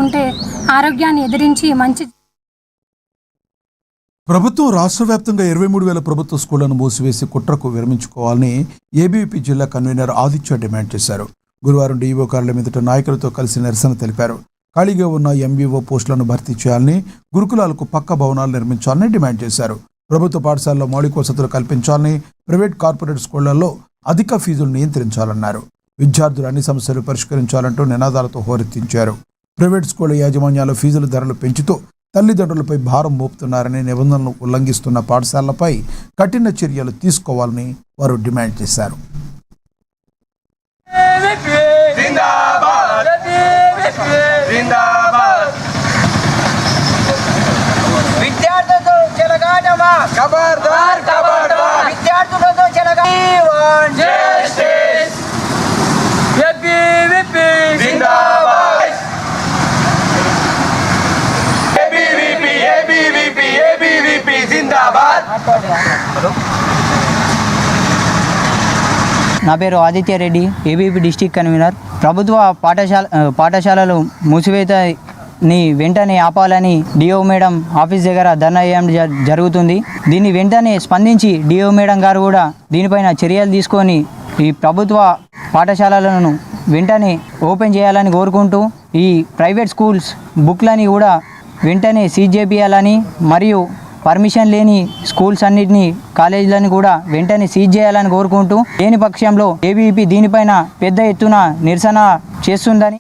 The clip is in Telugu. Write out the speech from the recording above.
ఉంటే ఆరోగ్యాన్ని ఎదిరించి మంచి. ప్రభుత్వం రాష్ట్ర వ్యాప్తంగా 23,000 ప్రభుత్వ స్కూళ్లను మూసివేసి కుట్రకు విరమించుకోవాలని ఏబీవీపీ జిల్లా కన్వీనర్ ఆదిత్య డిమాండ్ చేశారు. గురువారం డీఈఓ కార్యాలయం ఎదుట నాయకులతో కలిసి నిరసన తెలిపారు. ఖాళీగా ఉన్న ఎంబీఓ పోస్టులను భర్తీ చేయాలని, గురుకులాలకు పక్క భవనాలు నిర్మించాలని డిమాండ్ చేశారు. ప్రభుత్వ పాఠశాలలో మౌలిక వసతులు కల్పించాలని, ప్రైవేట్ కార్పొరేట్ స్కూళ్లలో అధిక ఫీజులు నియంత్రించాలన్నారు. విద్యార్థులు అన్ని సమస్యలు పరిష్కరించాలంటూ నినాదాలతో హోరెత్తించారు. ప్రైవేట్ స్కూళ్ల యాజమాన్యాలు ఫీజుల ధరలు పెంచుతూ తల్లిదండ్రులపై భారం మోపుతున్నారని, నిబంధనలు ఉల్లంఘిస్తున్న పాఠశాలలపై కఠిన చర్యలు తీసుకోవాలని వారు డిమాండ్ చేశారు. విద్యార్థులతో చెలగాటమా, ఖబర్దార్ ఖబర్దార్. విద్యార్థులతో నా పేరు Aditya Reddy, ABVP district convener. ప్రభుత్వ పాఠశాలలు మూసివేతని వెంటనే ఆపాలని డిఓ మేడం ఆఫీస్ దగ్గర ధర్నా చేయడం జరుగుతుంది. దీన్ని వెంటనే స్పందించి డిఓ మేడం గారు కూడా దీనిపైన చర్యలు తీసుకొని ఈ ప్రభుత్వ పాఠశాలలను వెంటనే ఓపెన్ చేయాలని కోరుకుంటూ, ఈ ప్రైవేట్ స్కూల్స్ బుక్లని కూడా వెంటనే సీజ్ చేయాలని, మరియు పర్మిషన్ లేని స్కూల్స్ అన్నిటినీ, కాలేజీలను కూడా వెంటనే సీజ్ చేయాలని కోరుకుంటూ, లేని పక్షంలో ఏబీవీపీ దీనిపైన పెద్ద ఎత్తున నిరసన చేస్తుందని